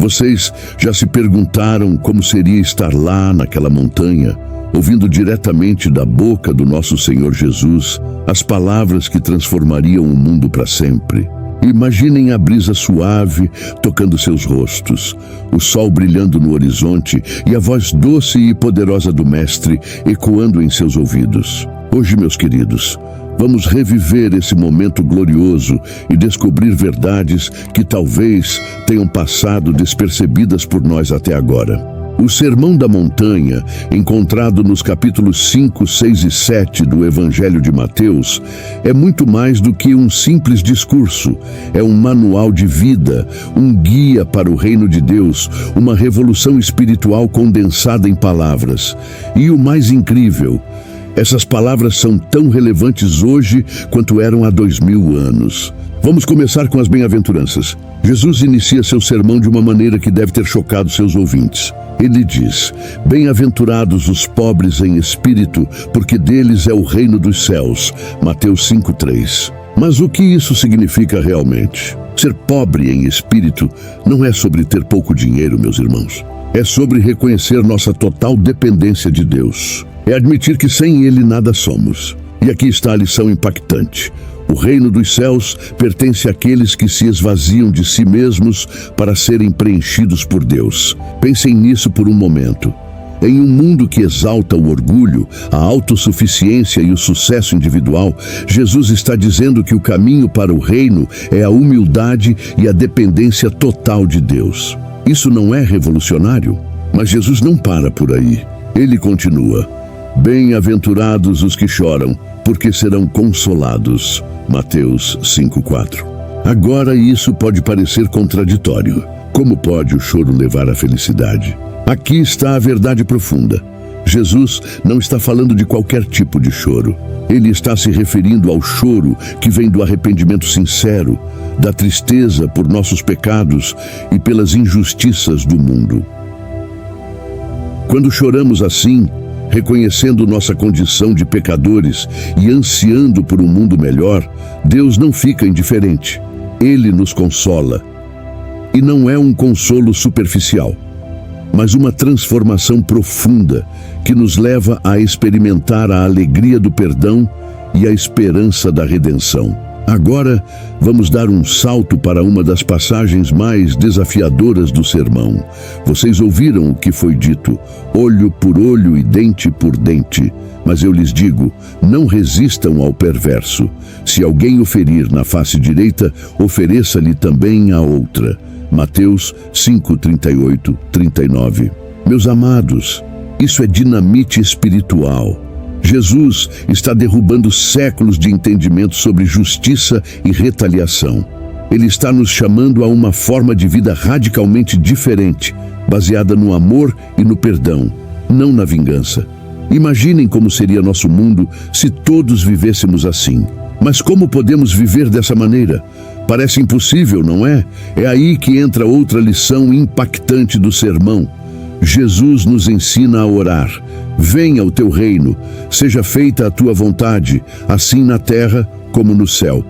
Vocês já se perguntaram como seria estar lá naquela montanha, ouvindo diretamente da boca do nosso Senhor Jesus as palavras que transformariam o mundo para sempre? Imaginem a brisa suave tocando seus rostos, o sol brilhando no horizonte e a voz doce e poderosa do Mestre ecoando em seus ouvidos. Hoje, meus queridos, vamos reviver esse momento glorioso e descobrir verdades que talvez tenham passado despercebidas por nós até agora. O Sermão da Montanha, encontrado nos capítulos 5, 6 e 7 do Evangelho de Mateus, é muito mais do que um simples discurso. É um manual de vida, um guia para o reino de Deus, uma revolução espiritual condensada em palavras. E o mais incrível, essas palavras são tão relevantes hoje quanto eram há 2000 anos. Vamos começar com as bem-aventuranças. Jesus inicia seu sermão de uma maneira que deve ter chocado seus ouvintes. Ele diz: bem-aventurados os pobres em espírito, porque deles é o reino dos céus. Mateus 5:3. Mas o que isso significa realmente? Ser pobre em espírito não é sobre ter pouco dinheiro, meus irmãos. É sobre reconhecer nossa total dependência de Deus. É admitir que sem Ele nada somos. E aqui está a lição impactante. O reino dos céus pertence àqueles que se esvaziam de si mesmos para serem preenchidos por Deus. Pensem nisso por um momento. Em um mundo que exalta o orgulho, a autossuficiência e o sucesso individual, Jesus está dizendo que o caminho para o reino é a humildade e a dependência total de Deus. Isso não é revolucionário? Mas Jesus não para por aí. Ele continua: bem-aventurados os que choram, porque serão consolados. Mateus 5:4. Agora isso pode parecer contraditório. Como pode o choro levar à felicidade? Aqui está a verdade profunda. Jesus não está falando de qualquer tipo de choro. Ele está se referindo ao choro que vem do arrependimento sincero, da tristeza por nossos pecados e pelas injustiças do mundo. Quando choramos assim, reconhecendo nossa condição de pecadores e ansiando por um mundo melhor, Deus não fica indiferente. Ele nos consola. E não é um consolo superficial, mas uma transformação profunda que nos leva a experimentar a alegria do perdão e a esperança da redenção. Agora, vamos dar um salto para uma das passagens mais desafiadoras do sermão. Vocês ouviram o que foi dito: olho por olho e dente por dente. Mas eu lhes digo, não resistam ao perverso. Se alguém o ferir na face direita, ofereça-lhe também a outra. Mateus 5:38, 39. Meus amados, isso é dinamite espiritual. Jesus está derrubando séculos de entendimento sobre justiça e retaliação. Ele está nos chamando a uma forma de vida radicalmente diferente, baseada no amor e no perdão, não na vingança. Imaginem como seria nosso mundo se todos vivêssemos assim. Mas como podemos viver dessa maneira? Parece impossível, não é? É aí que entra outra lição impactante do sermão. Jesus nos ensina a orar: venha o teu reino, seja feita a tua vontade, assim na terra como no céu.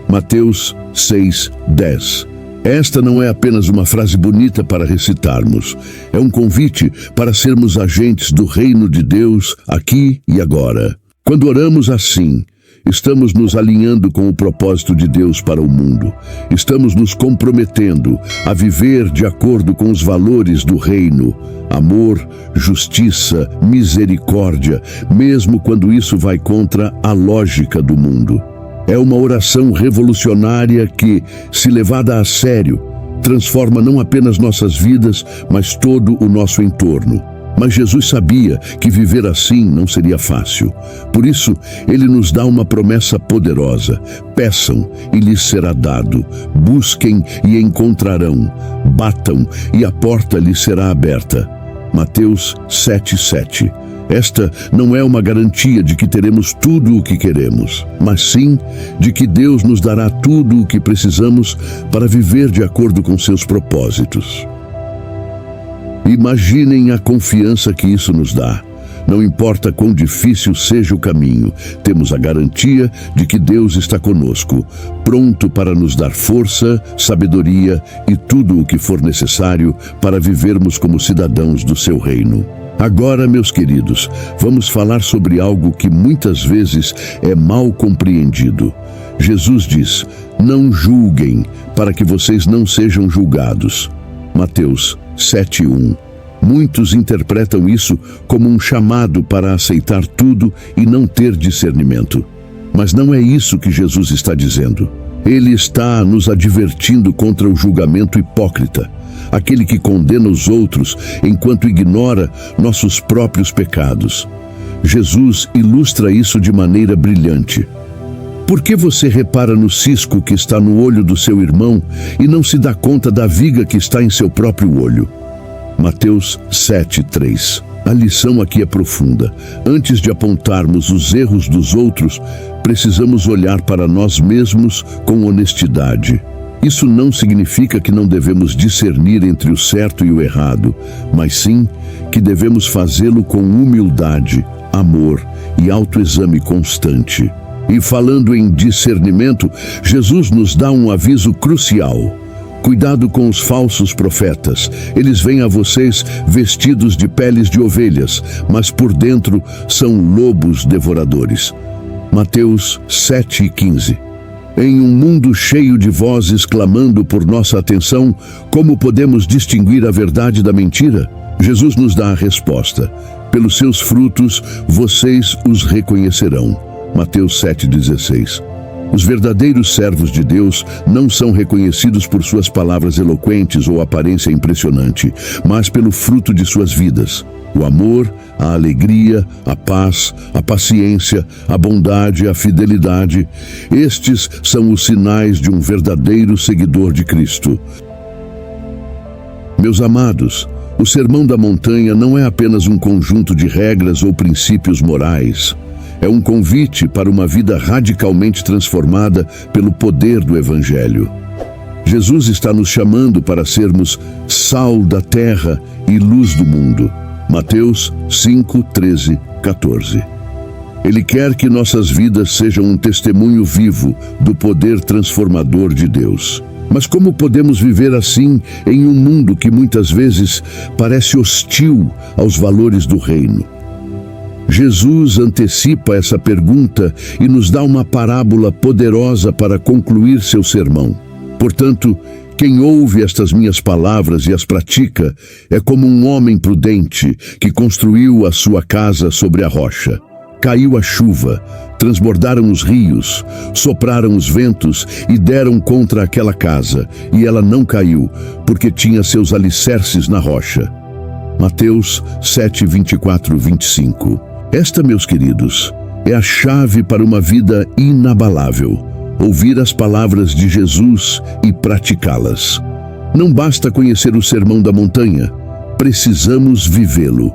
Mateus 6:10. Esta não é apenas uma frase bonita para recitarmos, é um convite para sermos agentes do reino de Deus aqui e agora. Quando oramos assim, estamos nos alinhando com o propósito de Deus para o mundo. Estamos nos comprometendo a viver de acordo com os valores do reino: amor, justiça, misericórdia, mesmo quando isso vai contra a lógica do mundo. É uma oração revolucionária que, se levada a sério, transforma não apenas nossas vidas, mas todo o nosso entorno. Mas Jesus sabia que viver assim não seria fácil. Por isso, Ele nos dá uma promessa poderosa: peçam e lhes será dado, busquem e encontrarão, batam e a porta lhes será aberta. Mateus 7:7. Esta não é uma garantia de que teremos tudo o que queremos, mas sim de que Deus nos dará tudo o que precisamos para viver de acordo com seus propósitos. Imaginem a confiança que isso nos dá. Não importa quão difícil seja o caminho, temos a garantia de que Deus está conosco, pronto para nos dar força, sabedoria e tudo o que for necessário para vivermos como cidadãos do seu reino. Agora, meus queridos, vamos falar sobre algo que muitas vezes é mal compreendido. Jesus diz: não julguem, para que vocês não sejam julgados. Mateus 7:1. Muitos interpretam isso como um chamado para aceitar tudo e não ter discernimento. Mas não é isso que Jesus está dizendo. Ele está nos advertindo contra o julgamento hipócrita, aquele que condena os outros enquanto ignora nossos próprios pecados. Jesus ilustra isso de maneira brilhante. Por que você repara no cisco que está no olho do seu irmão e não se dá conta da viga que está em seu próprio olho? Mateus 7:3. A lição aqui é profunda. Antes de apontarmos os erros dos outros, precisamos olhar para nós mesmos com honestidade. Isso não significa que não devemos discernir entre o certo e o errado, mas sim que devemos fazê-lo com humildade, amor e autoexame constante. E falando em discernimento, Jesus nos dá um aviso crucial. Cuidado com os falsos profetas. Eles vêm a vocês vestidos de peles de ovelhas, mas por dentro são lobos devoradores. Mateus 7:15. Em um mundo cheio de vozes clamando por nossa atenção, como podemos distinguir a verdade da mentira? Jesus nos dá a resposta. Pelos seus frutos, vocês os reconhecerão. Mateus 7:16. Os verdadeiros servos de Deus não são reconhecidos por suas palavras eloquentes ou aparência impressionante, mas pelo fruto de suas vidas. O amor, a alegria, a paz, a paciência, a bondade, a fidelidade. Estes são os sinais de um verdadeiro seguidor de Cristo. Meus amados, o Sermão da Montanha não é apenas um conjunto de regras ou princípios morais. É um convite para uma vida radicalmente transformada pelo poder do Evangelho. Jesus está nos chamando para sermos sal da terra e luz do mundo. Mateus 5:13-14. Ele quer que nossas vidas sejam um testemunho vivo do poder transformador de Deus. Mas como podemos viver assim em um mundo que muitas vezes parece hostil aos valores do reino? Jesus antecipa essa pergunta e nos dá uma parábola poderosa para concluir seu sermão. Portanto, quem ouve estas minhas palavras e as pratica é como um homem prudente que construiu a sua casa sobre a rocha. Caiu a chuva, transbordaram os rios, sopraram os ventos e deram contra aquela casa, e ela não caiu, porque tinha seus alicerces na rocha. Mateus 7:24-25. Esta, meus queridos, é a chave para uma vida inabalável. Ouvir as palavras de Jesus e praticá-las. Não basta conhecer o Sermão da Montanha, precisamos vivê-lo.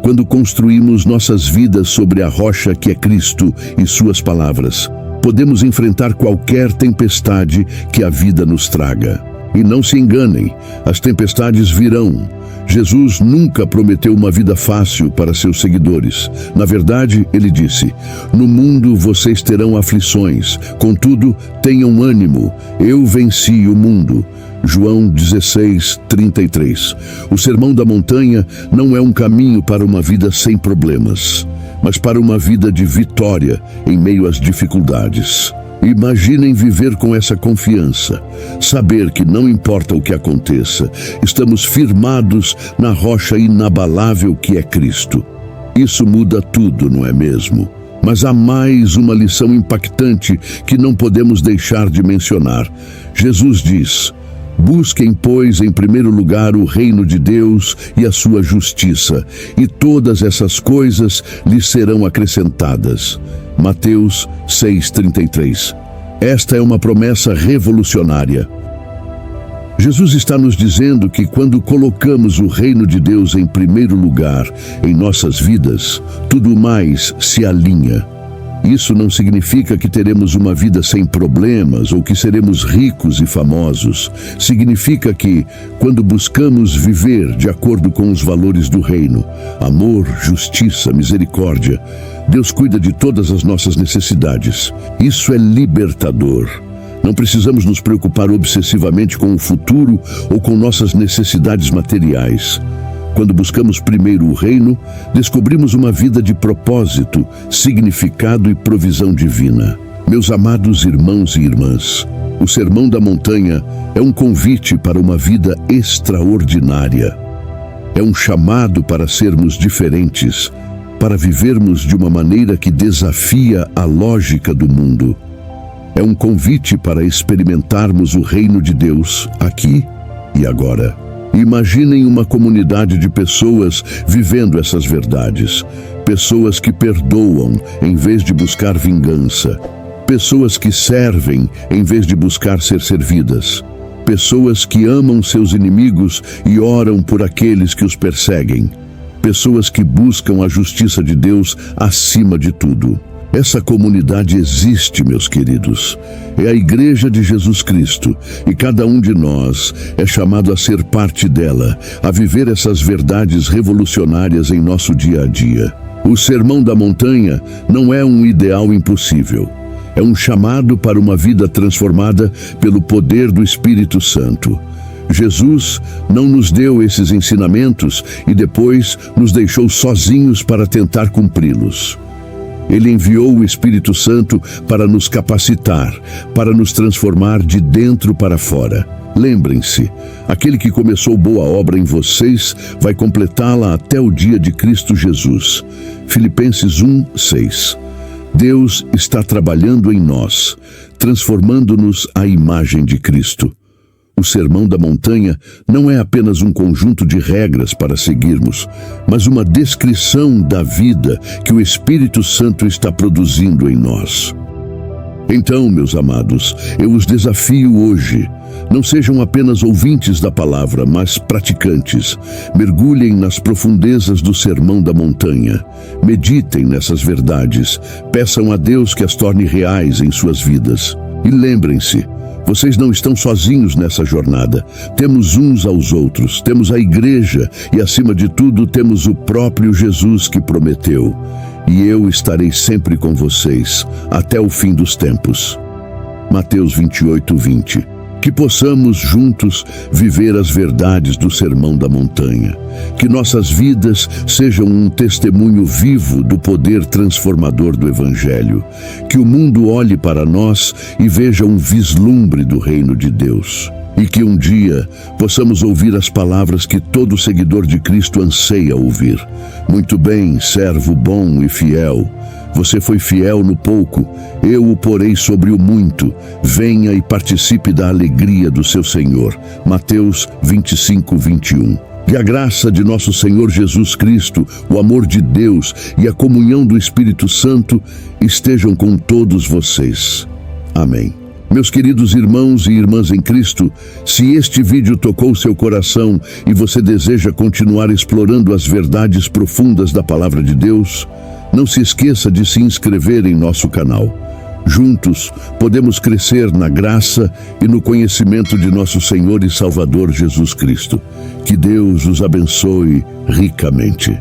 Quando construímos nossas vidas sobre a rocha que é Cristo e suas palavras, podemos enfrentar qualquer tempestade que a vida nos traga. E não se enganem, as tempestades virão. Jesus nunca prometeu uma vida fácil para seus seguidores. Na verdade, ele disse: no mundo vocês terão aflições, contudo, tenham ânimo, eu venci o mundo. João 16:33. O Sermão da Montanha não é um caminho para uma vida sem problemas, mas para uma vida de vitória em meio às dificuldades. Imaginem viver com essa confiança, saber que não importa o que aconteça, estamos firmados na rocha inabalável que é Cristo. Isso muda tudo, não é mesmo? Mas há mais uma lição impactante que não podemos deixar de mencionar. Jesus diz: busquem, pois, em primeiro lugar o reino de Deus e a sua justiça, e todas essas coisas lhes serão acrescentadas. Mateus 6:33. Esta é uma promessa revolucionária. Jesus está nos dizendo que quando colocamos o reino de Deus em primeiro lugar em nossas vidas, tudo mais se alinha. Isso não significa que teremos uma vida sem problemas ou que seremos ricos e famosos. Significa que, quando buscamos viver de acordo com os valores do reino, amor, justiça, misericórdia, Deus cuida de todas as nossas necessidades. Isso é libertador. Não precisamos nos preocupar obsessivamente com o futuro ou com nossas necessidades materiais. Quando buscamos primeiro o reino, descobrimos uma vida de propósito, significado e provisão divina. Meus amados irmãos e irmãs, o Sermão da Montanha é um convite para uma vida extraordinária. É um chamado para sermos diferentes, para vivermos de uma maneira que desafia a lógica do mundo. É um convite para experimentarmos o reino de Deus aqui e agora. Imaginem uma comunidade de pessoas vivendo essas verdades. Pessoas que perdoam em vez de buscar vingança. Pessoas que servem em vez de buscar ser servidas. Pessoas que amam seus inimigos e oram por aqueles que os perseguem. Pessoas que buscam a justiça de Deus acima de tudo. Essa comunidade existe, meus queridos. É a Igreja de Jesus Cristo e cada um de nós é chamado a ser parte dela, a viver essas verdades revolucionárias em nosso dia a dia. O Sermão da Montanha não é um ideal impossível. É um chamado para uma vida transformada pelo poder do Espírito Santo. Jesus não nos deu esses ensinamentos e depois nos deixou sozinhos para tentar cumpri-los. Ele enviou o Espírito Santo para nos capacitar, para nos transformar de dentro para fora. Lembrem-se, aquele que começou boa obra em vocês vai completá-la até o dia de Cristo Jesus. Filipenses 1:6. Deus está trabalhando em nós, transformando-nos à imagem de Cristo. O Sermão da Montanha não é apenas um conjunto de regras para seguirmos, mas uma descrição da vida que o Espírito Santo está produzindo em nós. Então, meus amados, eu os desafio hoje. Não sejam apenas ouvintes da palavra, mas praticantes. Mergulhem nas profundezas do Sermão da Montanha. Meditem nessas verdades. Peçam a Deus que as torne reais em suas vidas. E lembrem-se, vocês não estão sozinhos nessa jornada. Temos uns aos outros, temos a igreja e, acima de tudo, temos o próprio Jesus que prometeu: "E eu estarei sempre com vocês, até o fim dos tempos." Mateus 28:20. Que possamos juntos viver as verdades do Sermão da Montanha. Que nossas vidas sejam um testemunho vivo do poder transformador do Evangelho. Que o mundo olhe para nós e veja um vislumbre do reino de Deus. E que um dia possamos ouvir as palavras que todo seguidor de Cristo anseia ouvir: "Muito bem, servo bom e fiel. Você foi fiel no pouco, eu o porei sobre o muito. Venha e participe da alegria do seu Senhor." Mateus 25:21. Que a graça de nosso Senhor Jesus Cristo, o amor de Deus e a comunhão do Espírito Santo estejam com todos vocês. Amém. Meus queridos irmãos e irmãs em Cristo, se este vídeo tocou seu coração e você deseja continuar explorando as verdades profundas da Palavra de Deus, não se esqueça de se inscrever em nosso canal. Juntos, podemos crescer na graça e no conhecimento de nosso Senhor e Salvador Jesus Cristo. Que Deus os abençoe ricamente.